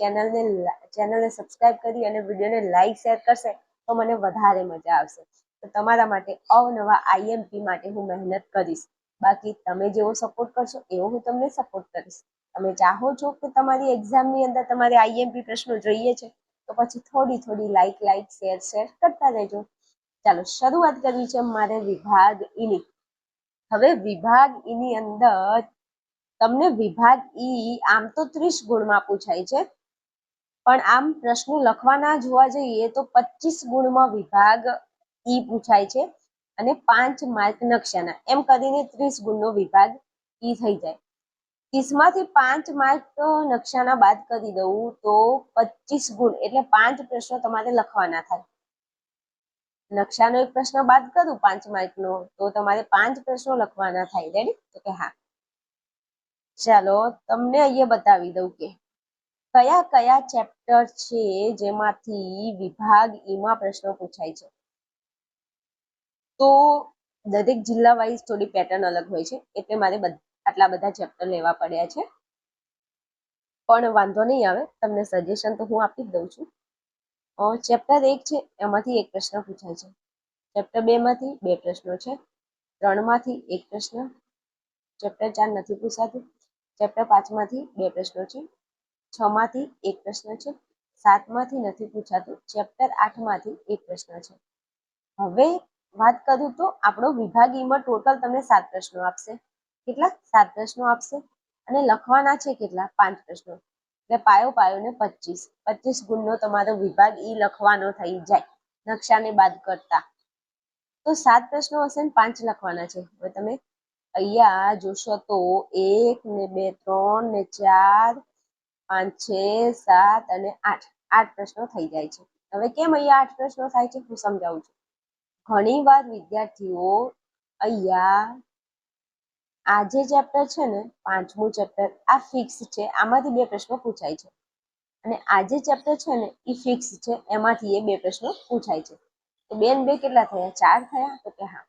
[SPEAKER 1] ચેનલને સબસ્ક્રાઇબ કરી અને વિડીયોને લાઈક શેર કરશે, તો મને વધારે મજા આવશે. તો તમારા માટે અવનવા આઈએમપી માટે હું મહેનત કરીશ. બાકી તમે જેવો સપોર્ટ કરશો એવો હું તમને સપોર્ટ કરીશ. તમે ચાહો છો કે તમારી એક્ઝામની અંદર તમારે આઈએમપી પ્રશ્નો જોઈએ છે, તો પછી થોડી લાઈક શેર કરતા રહેજો. ચાલો શરૂઆત કરવી છે મારે વિભાગ ઈની. હવે વિભાગ ઈની અંદર તમને વિભાગ ઈ આમ તો 30 ગુણમાં પૂછાય છે, પણ આમ પ્રશ્નો લખવાના જોવા જઈએ તો 25 ગુણમાં વિભાગ ઈ પૂછાય છે અને 5 માર્ક નકશાના, એમ કરીને 30 ગુણનો વિભાગ ઈ થઈ જાય. 30 માંથી 5 માર્ક નકશાના બાદ કરી દઉં તો 25 ગુણ એટલે 5 પ્રશ્નો તમારે લખવાના થાય. નકશાનો એક પ્રશ્ન બાદ કરું 5 માર્કનો તો તમારે 5 પ્રશ્નો લખવાના થાય. રેડી? તો કે હા. ચાલો તમને અહીંયા બતાવી દઉં કે કયા કયા ચેપ્ટર છે જેમાંથી વિભાગ ઈમાં પ્રશ્નો પૂછાય છે. તો દરેક જિલ્લા વાઇઝ થોડી પેટર્ન અલગ હોય છે, એટલે મારે આટલા બધા ચેપ્ટર લેવા પડ્યા છે. પણ વાંધો નહીં આવે, તમને સજેશન તો હું આપી જ દઉં છું. ચેપ્ટર 1 છે એમાંથી એક પ્રશ્ન પૂછાય છે. ચેપ્ટર 2 માંથી 2 પ્રશ્નો છે. 3 માંથી 1 પ્રશ્ન. ચેપ્ટર 4 નથી પૂછાતું. ચેપ્ટર 5 માંથી 2 પ્રશ્નો છે. 6 માંથી 1 પ્રશ્ન છે. 7 માંથી નથી પૂછાતું. ચેપ્ટર 8 માંથી 1 પ્રશ્ન છે. હવે વાત કરું તો આપણો વિભાગ ઈમાં ટોટલ તમને 7 પ્રશ્નો આપશે. કેટલા? 7 પ્રશ્નો આપશે અને લખવાના છે કેટલા? 5 પ્રશ્નો. એટલે પાયો ને 25 ગુણનો તમારો વિભાગ ઈ લખવાનો થઈ જાય નકશાને બાદ કરતા. તો 7 પ્રશ્નો હશે ને 5 લખવાના છે. હવે તમે અહીંયા જોશો તો 1 ને 2 3 ને 4 5 6 7 અને 8 પ્રશ્નો થઈ જાય છે. હવે કેમ અહીંયા 8 પ્રશ્નો થાય છે હું સમજાવું છું. ઘણી વાર વિદ્યાર્થીઓ અહીંયા આ જે ચેપ્ટર છે ને 5મું ચેપ્ટર આ ફિક્સ છે, આમાંથી 2 પ્રશ્નો પૂછાય છે. અને આ જે ચેપ્ટર છે ને એ ફિક્સ છે, એમાંથી એ 2 પ્રશ્નો પૂછાય છે. તો 2 ને 2 કેટલા થયા? 4 થયા. તો કે હા.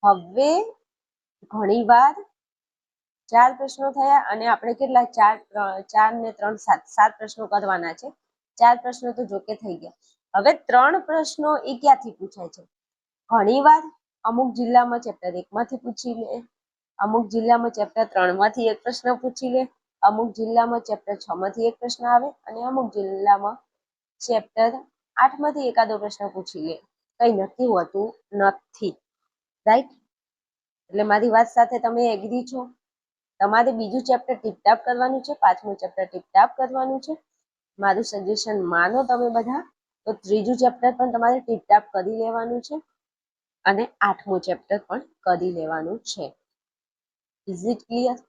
[SPEAKER 1] હવે ઘણી વાર 4 પ્રશ્નો થયા અને આપણે કેટલા 4 ને 3 7 પ્રશ્નો કરવાના છે. 4 પ્રશ્નો તો જોકે થઈ ગયા. હવે 3 પ્રશ્નો એ ક્યાંથી પૂછાય છે? ઘણી વાર અમુક જિલ્લામાં ચેપ્ટર 1 માંથી પૂછી લે, અમુક જિલ્લામાં ચેપ્ટર 3 માંથી એક પ્રશ્ન પૂછી લે, અમુક જિલ્લામાં ચેપ્ટર 6 માંથી એક પ્રશ્ન આવે અને અમુક જિલ્લામાં ચેપ્ટર 8 માંથી એકાદો પ્રશ્ન પૂછી લે. કઈ નક્કી હોતું નથી. રાઈટ? એટલે મારી વાત સાથે તમે એગ્રી છો? તમારે બીજું ચેપ્ટર ટીપટાપ કરવાનું છે, 5મું ચેપ્ટર ટીપટાપ કરવાનું છે. મારું સજેશન માનો તમે બધા, તો 3જું ચેપ્ટર પણ તમારે ટીપટાપ કરી લેવાનું છે અને 8મું ચેપ્ટર પણ કરી લેવાનું છે. Is it clear?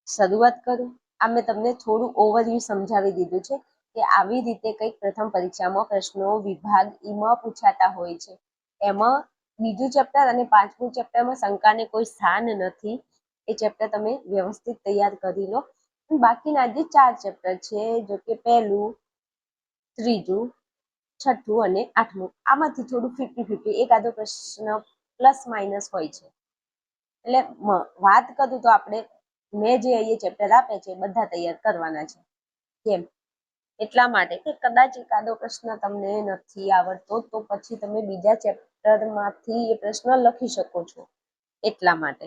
[SPEAKER 1] શરૂઆત કરું. આ મેં તમને થોડું ઓવરવ્યૂ સમજાવી દીધું છે કે આવી રીતે કંઈક પ્રથમ પરીક્ષામાં પ્રશ્નો વિભાગ ઈમાં પૂછાતા હોય છે. એમાં બીજું ચેપ્ટર અને 5મું ચેપ્ટરમાં શંકાને કોઈ સ્થાન નથી. એ ચેપ્ટર તમે વ્યવસ્થિત તૈયાર કરી લો. બાકીના જે 4 ચેપ્ટર છે, જો કે 1લું, 3જું, 6થું અને 8મું, આમાંથી થોડું 50-50 એકાદો પ્રશ્ન પ્લસ માઇનસ હોય છે. એટલે વાત કરું તો આપણે મેં જે અહીંયા ચેપ્ટર આપ્યા છે બધા તૈયાર કરવાના છે. કેમ? એટલા માટે કે કદાચ એકાદો પ્રશ્ન તમને નથી આવડતો તો પછી તમે બીજા ચેપ્ટરમાંથી એ પ્રશ્ન લખી શકો છો. એટલા માટે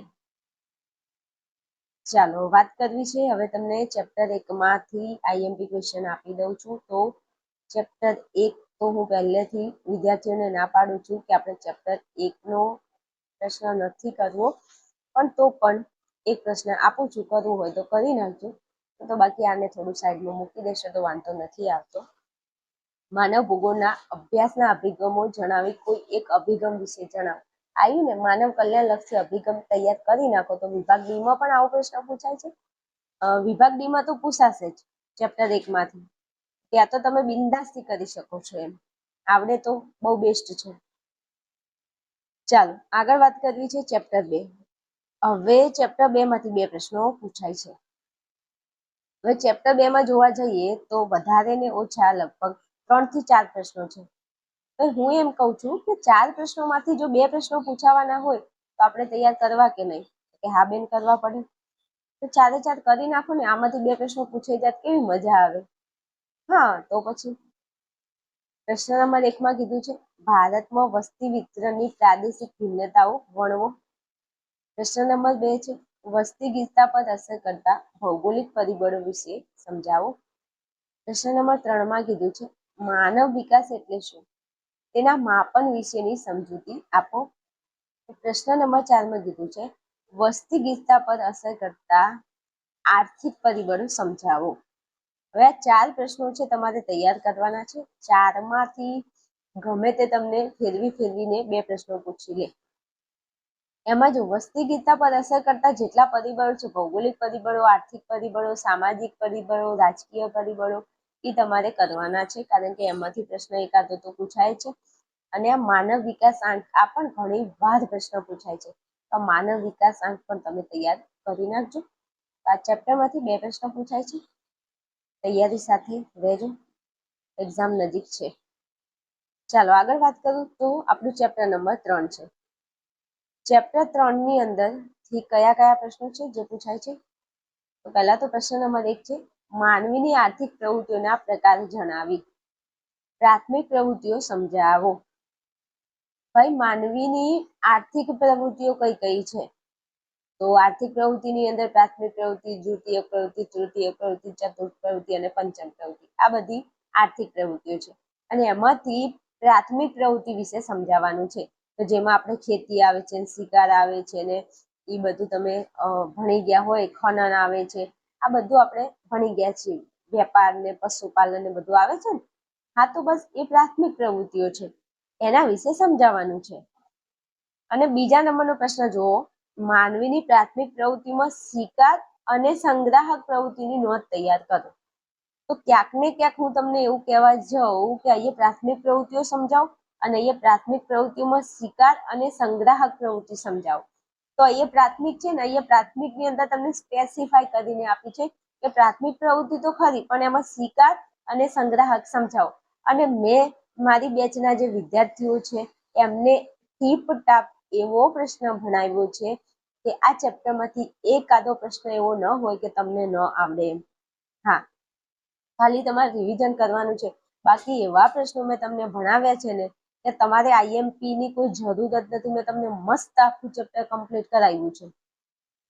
[SPEAKER 1] ચાલો વાત કરવી છે હવે તમને ચેપ્ટર 1 માંથી આઈએમપી ક્વેશ્ચન આપી દઉં છું. તો ચેપ્ટર 1 તો હું પહેલેથી વિદ્યાર્થીઓને ના પાડું છું કે આપણે ચેપ્ટર 1 નો પ્રશ્ન નથી કરવો, પણ તો પણ એક પ્રશ્ન આપું છું, કરવું હોય તો કરી નાખજો, તો બાકી આને થોડું સાઈડમાં મૂકી દેશો તો વાંધો નથી આવતો. માનવ ભૂગોળના અભ્યાસના અભિગમો જણાવી કોઈ એક અભિગમ વિશે જણાવો. આવ્યું ને, માનવ કલ્યાણ લક્ષી અભિગમ તૈયાર કરી નાખો. તો વિભાગ ડી માં પણ આવો પ્રશ્ન પૂછાય છે. વિભાગ ડી માં તો પૂછાશે જ ચેપ્ટર 1 માંથી. ત્યાં તો તમે બિંદાસથી કરી શકો છો, એમ આવડે તો બહુ બેસ્ટ છે. ચાલો આગળ વાત કરવી છે ચેપ્ટર 2. હવે ચેપ્ટર 2 માંથી બે પ્રશ્નો પૂછાય છે. હવે ચેપ્ટર 2 માં જોવા જઈએ તો વધારે ને ઓછા લગભગ 3 થી 4 પ્રશ્નો છે. તો હું એમ કહું છું કે 4 પ્રશ્નોમાંથી જો 2 પ્રશ્નો પૂછાવાના હોય તો આપણે તૈયાર કરવા કે નહીં? કે હા બેન, કરવા પડે. તો 4 કરી નાખો ને, આમાંથી 2 પ્રશ્નો પૂછાઈ જાય કેવી મજા આવે. હા, તો પછી પ્રશ્ન નંબર 1 માં કીધું છે ભારતમાં વસ્તી વિતરણની પ્રાદેશિક ભિન્નતાઓ વર્ણવો. પ્રશ્ન નંબર 2 છે વસ્તી ગીચતા પર અસર કરતા ભૌગોલિક પરિબળો વિશે સમજાવો. પ્રશ્ન નંબર 3 માં કીધું છે માનવ વિકાસ એટલે શું, તેના માપન વિશેની સમજૂતી આપો. પ્રશ્ન નંબર 4 માં કીધું છે વસ્તી ગીચતા પર અસર કરતા આર્થિક પરિબળો સમજાવો. હવે આ 4 પ્રશ્નો છે તમારે તૈયાર કરવાના છે. 4 માંથી ગમે તે તમને ફેરવીને 2 પ્રશ્નો પૂછી લે. એમાં જો વસ્તી ગીચતા પર અસર કરતા જેટલા પરિબળો છે, ભૌગોલિક પરિબળો, આર્થિક પરિબળો, સામાજિક પરિબળો, રાજકીય પરિબળો, એ તમારે કરવાના છે, કારણ કે એમાંથી પ્રશ્ન એકાદો તો પૂછાય છે. અને આ માનવ વિકાસ આંક, આ પણ ઘણી વાર પ્રશ્ન પૂછાય છે. તો માનવ વિકાસ આંક પણ તમે તૈયાર કરી નાખજો. આ ચેપ્ટરમાંથી 2 પ્રશ્ન પૂછાય છે. તૈયારી સાથે રહેજો, એક્ઝામ નજીક છે. ચાલો આગળ વાત કરું તો આપણું ચેપ્ટર નંબર 3 છે. ચેપ્ટર 3 ની અંદરથી કયા કયા પ્રશ્નો છે જે પૂછાય છે? તો પહેલા તો પ્રશ્ન નંબર 1 છે માનવીની આર્થિક પ્રવૃત્તિઓના પ્રકાર જણાવી. પ્રાથમિક પ્રવૃત્તિઓ સમજાવો. ભાઈ, માનવીની આર્થિક પ્રવૃત્તિઓ કઈ કઈ છે? તો આર્થિક પ્રવૃત્તિની અંદર પ્રાથમિક પ્રવૃત્તિ, દ્વિતીય પ્રવૃત્તિ, તૃતીય પ્રવૃત્તિ, ચતુર્થ પ્રવૃત્તિ અને પંચમ પ્રવૃત્તિ, આ બધી આર્થિક પ્રવૃત્તિઓ છે. અને એમાંથી પ્રાથમિક પ્રવૃત્તિ વિશે સમજાવવાનું છે. તો જેમાં આપણે ખેતી આવે છે, શિકાર આવે છે, ને એ બધું તમે ભણી ગયા હોય, ખનન આવે છે, આ બધું આપણે ભણી ગયા છીએ. વેપાર ને પશુપાલન ને બધું આવે છે ને. હા, તો બસ એ પ્રાથમિક પ્રવૃત્તિઓ છે, એના વિશે સમજાવવાનું છે. અને બીજા નંબરનો પ્રશ્ન જુઓ, માનવીની પ્રાથમિક પ્રવૃત્તિમાં શિકાર અને સંગ્રાહક પ્રવૃત્તિની નોંધ તૈયાર કરો. તો ક્યાંક ને ક્યાંક હું તમને એવું કહેવા જાઉં કે અહીંયા પ્રાથમિક પ્રવૃત્તિઓ સમજાવો અને અહીંયા પ્રાથમિક પ્રવૃત્તિઓમાં શિકાર અને સંગ્રાહક પ્રવૃત્તિ સમજાવો. તો અહીંયા પ્રાથમિક છે ને, અહીંયા પ્રાથમિકની અંદર તમને સ્પેસિફાઈ કરીને આપી છે કે પ્રાથમિક પ્રવૃત્તિ તો ખરી, પણ એમાં શિકાર અને સંગ્રાહક સમજાવો. અને મેં મારી બેચના જે વિદ્યાર્થીઓ છે એમને ટીપ ટાપ એવો પ્રશ્ન ભણાવ્યો છે કે આ ચેપ્ટરમાંથી એકાદો પ્રશ્ન એવો ન હોય કે તમને ન આવડે એમ. હા, ખાલી તમારે રિવિઝન કરવાનું છે. બાકી એવા પ્રશ્નો મેં તમને ભણાવ્યા છે ને કે તમારે આઈએમપી ની કોઈ જરૂર જ નથી. મેં તમને મસ્ત આખું ચેપ્ટર કમ્પ્લીટ કરાવ્યું છે.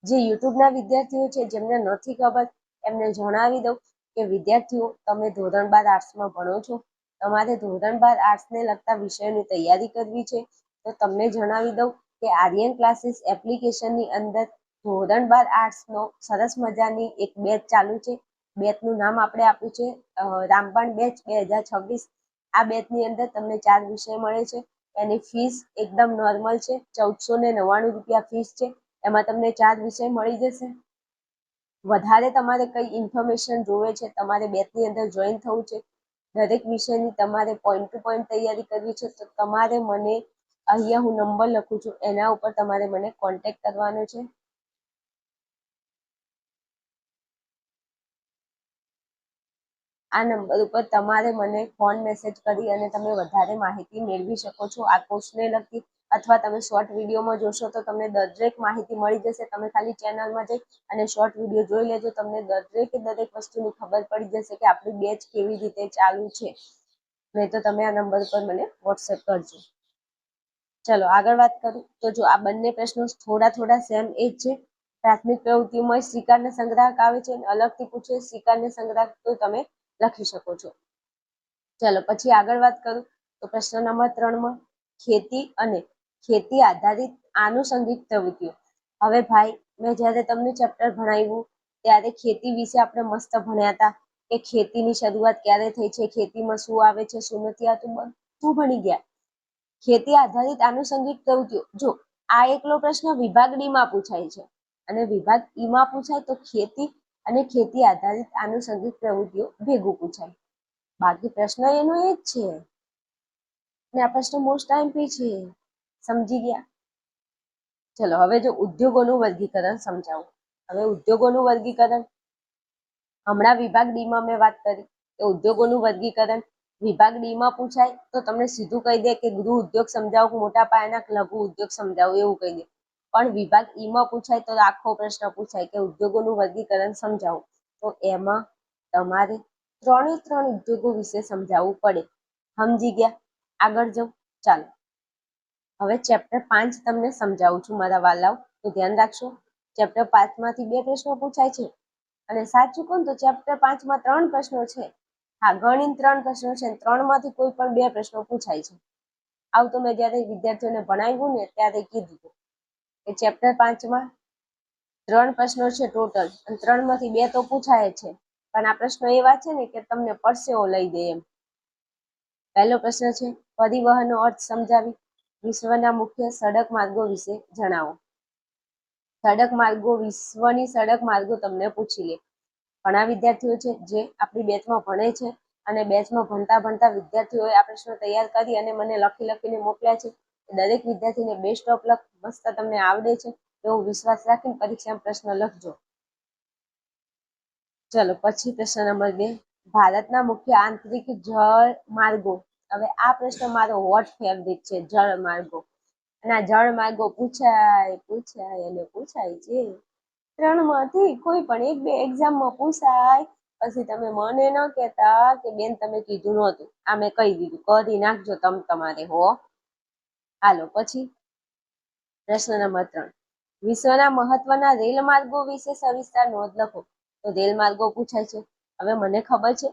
[SPEAKER 1] જે યુટ્યુબના વિદ્યાર્થીઓ છે જેમને નથી ખબર એમને જણાવી દઉં કે વિદ્યાર્થીઓ, તમે ધોરણ 12 આર્ટ્સમાં ભણો છો, તમારે ધોરણ 12 આર્ટ્સને લગતા વિષયોની તૈયારી કરવી છે, તો તમને જણાવી દઉં કે આર્યન ક્લાસીસ એપ્લિકેશનની અંદર ધોરણ 12 આર્ટ્સનો સરસ મજાની એક બેચ ચાલુ છે. બેચનું નામ આપણે આપ્યું છે રામબાણ બેચ 2026. આ બેચની અંદર તમને 4 વિષય મળે છે. એની ફીસ એકદમ નોર્મલ છે, 1499 રૂપિયા ફીસ છે. એમાં તમને 4 વિષય મળી જશે. વધારે તમારે કઈ ઇન્ફોર્મેશન જોવે છે, તમારે બેચની અંદર જોઈન થવું છે, દરેક વિષયની તમારે પોઈન્ટ ટુ પોઈન્ટ તૈયારી કરવી છે, તો તમારે મને અહીંયા હું નંબર લખું છું, એના ઉપર તમારે મને કોન્ટેક્ટ કરવાનો છે. આ નંબર ઉપર તમારે મને ફોન મેસેજ કરી અને તમે વધારે માહિતી મેળવી શકો છો આ કોર્સને લગતી, અથવા તમે શોર્ટ વિડીયોમાં જોશો તો તમને દરેક માહિતી મળી જશે. તમે ખાલી ચેનલમાં જઈ અને શોર્ટ વિડીયો જોઈ લેજો, તમને દરેક વસ્તુની ખબર પડી જશે કે આપણી બેચ કેવી રીતે ચાલુ છે. નહીં તો તમે આ નંબર પર મને વોટ્સએપ કરજો. ચલો આગળ વાત કરું તો જો આ બંને પ્રશ્નો થોડા સેમ એ જ છે. પ્રાથમિક પ્રવૃત્તિઓમાં સ્વીકાર ને સંગ્રાહક આવે છે અને અલગથી પૂછે સ્વીકાર ને સંગ્રાહક તો તમે લખી શકો છો. ચલો પછી આગળ વાત કરું તો પ્રશ્ન નંબર 3 માં ખેતી અને ખેતી આધારિત આનુષંગિક પ્રવૃત્તિઓ. હવે ભાઈ મેં જ્યારે તમને ચેપ્ટર ભણાવ્યું ત્યારે ખેતી વિશે આપણે મસ્ત ભણ્યા હતા કે ખેતીની શરૂઆત ક્યારે થઈ છે, ખેતીમાં શું આવે છે, શું નથી આવતું, બધું ભણી ગયા. ખેતી આધારિત આનુષંગિક પ્રવૃત્તિઓ, જો આ એકલો પ્રશ્ન વિભાગ ડી માં પૂછાય છે અને વિભાગ ઈ માં પૂછાય તો ખેતી અને ખેતી આધારિત આનુષંગિક પ્રવૃત્તિઓ ભેગું પૂછાય. બાકી પ્રશ્ન એનો એ જ છે અને આ પ્રશ્ન મોસ્ટ આઈએમપી છે. સમજી ગયા? ચલો હવે જો ઉદ્યોગોનું વર્ગીકરણ સમજાવું. હવે ઉદ્યોગોનું વર્ગીકરણ હમણાં વિભાગ ડી માં મેં વાત કરી કે ઉદ્યોગોનું વર્ગીકરણ વિભાગ ડી માં પૂછાય તો તમને સીધું કહી દે કે ગૃહ ઉદ્યોગ સમજાવો, મોટા પાયાના લઘુ ઉદ્યોગ સમજાવો, એવું કહી દે. પણ વિભાગ ઈ માં પૂછાય તો આખો પ્રશ્ન પૂછાય કે ઉદ્યોગોનું વર્ગીકરણ સમજાવો, તો એમાં તમારે 3 ઉદ્યોગો વિશે સમજાવવું પડે. સમજી ગયા? આગળ જાઓ. ચાલો હવે ચેપ્ટર 5 તમને સમજાવું છું મારા વાલાઓ, તો ધ્યાન રાખશો. ચેપ્ટર 5 માંથી 2 પ્રશ્નો પૂછાય છે અને સાચું કહું તો ચેપ્ટર 5 માં 3 પ્રશ્નો છે. હા, ગણીને 3 પ્રશ્નો છે, 3 માંથી કોઈ પણ 2 પ્રશ્નો પૂછાય છે. આવું તો મેં જ્યારે વિદ્યાર્થીઓને ભણાવ્યું ને ત્યારે કીધું કે ચેપ્ટર 5 માં 3 પ્રશ્નો છે ટોટલ અને 3 માંથી 2 તો પૂછાય છે, પણ આ પ્રશ્નો એવા છે ને કે તમને પરસેવો લઈ દે એમ. પહેલો પ્રશ્ન છે પરિવહનનો અર્થ સમજાવી વિશ્વના મુખ્ય સડક માર્ગો વિશે જણાવો. સડક માર્ગો, વિશ્વની સડક માર્ગો તમને પૂછી લે. ઘણા વિદ્યાર્થીઓ છે જે આપણી બેચમાં ભણે છે અને બેચમાં ભણતા વિદ્યાર્થીઓએ આ પ્રશ્નો તૈયાર કરી અને મને લખીને મોકલ્યા છે. દરેક વિદ્યાર્થીને બેસ્ટ ઓફ લક, મસ્ત તમને આવડે છે એવો વિશ્વાસ રાખીને પરીક્ષામાં પ્રશ્ન લખજો. ચલો પછી પ્રશ્ન નંબર 2, ભારતના મુખ્ય આંતરિક જળ માર્ગો. હવે આ પ્રશ્ન મારો હોટ ફેવરિટ છે, જળ માર્ગો. અને આ જળ માર્ગો પૂછાય અને પૂછાય છે. 3 માંથી કોઈ પણ 1-2 એક્ઝામમાં પૂછાય. પછી તમે મને ન કહેતા કે બેન તમે કીધું નહોતું, આ મેં કહી દીધું, કરી નાખજો તમારે હો. હાલો પછી પ્રશ્ન નંબર 3, વિશ્વના મહત્વના રેલ માર્ગો વિશે સવિસ્તાર નોંધ લખો. તો રેલ માર્ગો પૂછાય છે. હવે મને ખબર છે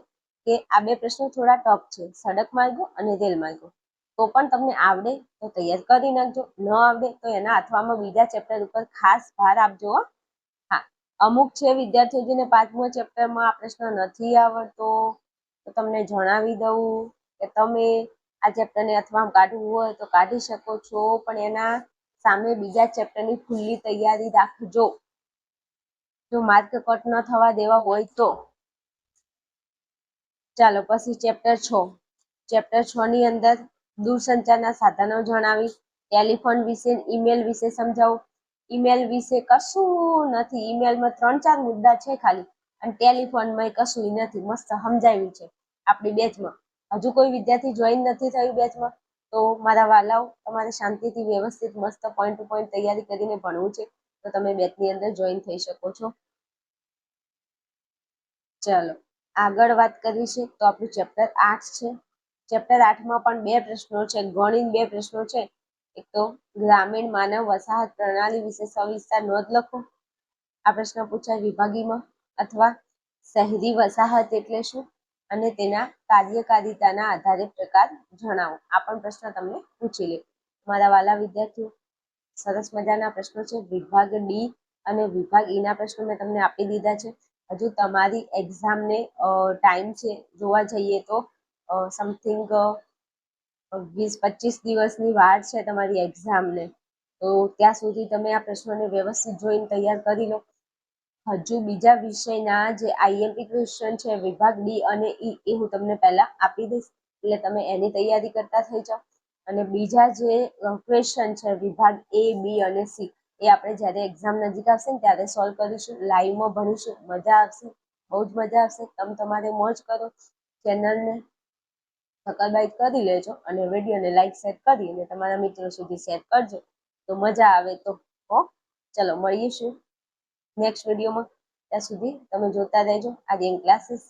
[SPEAKER 1] કે આ 2 પ્રશ્નો થોડા ટફ છે, સડક માર્ગો અને રેલ માર્ગો. તો પણ તમને આવડે તો તૈયાર કરી નાખજો, ન આવડે તો એના અથવામાં બીજા ચેપ્ટર ઉપર ખાસ ભાર આપજો. હા, અમુક છે વિદ્યાર્થીઓ જેને 5મા ચેપ્ટરમાં આ પ્રશ્ન નથી આવડતો, તો તમને જણાવી દઉં કે તમે આ ચેપ્ટરને અથવામાં કાઢવું હોય તો કાઢી શકો છો, પણ એના સામે બીજા ચેપ્ટરની ખુલ્લી તૈયારી રાખજો. જો માર્ક કટ ન થવા દેવા હોય તો. ચાલો પછી ચેપ્ટર 6. ચેપ્ટર 6 ની અંદર દૂરસંચારના સાધનો જણાવી, ટેલિફોન વિશે, ઈમેલ વિશે સમજાવો. ઈમેલ વિશે કશું નથી, ઈમેલમાં 3-4 મુદ્દા છે ખાલી, અને ટેલિફોનમાં કશું નથી, મસ્ત સમજાવ્યું છે આપણી બેચમાં. હજુ કોઈ વિદ્યાર્થી જોઈન નથી થયું બેચમાં તો મારા વાલાઓ, તમારે શાંતિથી વ્યવસ્થિત મસ્ત પોઈન્ટ ટુ પોઈન્ટ તૈયારી કરીને ભણવું છે તો તમે બેચની અંદર જોઈન થઈ શકો છો. ચાલો આગળ વાત કરીશું તો આપણું ચેપ્ટર 8 છે. ચેપ્ટર 8માં પણ 2 પ્રશ્નો છે, ગણીને 2 પ્રશ્નો છે. એક તો ગ્રામીણ માનવ વસાહત પ્રણાલી વિશે સવિસ્તાર નોંધ લખો. આ પ્રશ્ન પૂછાય વિભાગીમાં. અથવા શહેરી વસાહત એટલે શું અને તેના કાર્યકારિતાના આધારે પ્રકાર જણાવો. આ પણ પ્રશ્ન તમને પૂછી લે. મારા વાલા વિદ્યાર્થીઓ, સરસ મજાના પ્રશ્નો છે. વિભાગ ડી અને વિભાગ ઈ ના પ્રશ્નો મેં તમને આપી દીધા છે. હજુ તમારી એક્ઝામને ટાઈમ છે, જોવા જઈએ તો સમથિંગ 20-25 દિવસની વાર છે તમારી એક્ઝામને. તો ત્યાં સુધી તમે આ પ્રશ્નોને વ્યવસ્થિત જોઈને તૈયાર કરી લો. હજુ બીજા વિષયના જે આઈએમપી ક્વેશ્ચન છે વિભાગ ડી અને ઈ, એ હું તમને પહેલા આપી દઈશ, એટલે તમે એની તૈયારી કરતા થઈ જાઓ. અને બીજા જે ક્વેશ્ચન છે વિભાગ એ, બી અને સી, એ આપણે જ્યારે એક્ઝામ નજીક આવશે ને ત્યારે સોલ્વ કરીશું, લાઈવમાં ભણીશું. મજા આવશે, બહુ જ મજા આવશે. તમે તમારે મોજ કરો. ચેનલને સબસ્ક્રાઇબ કરી લેજો અને વિડીયોને લાઈક શેર કરી અને તમારા મિત્રો સુધી શેર કરજો તો મજા આવે તો. હો, ચલો મળીશું નેક્સ્ટ વિડીયોમાં. ત્યાં સુધી તમે જોતા રહેજો આર્યન ક્લાસીસ.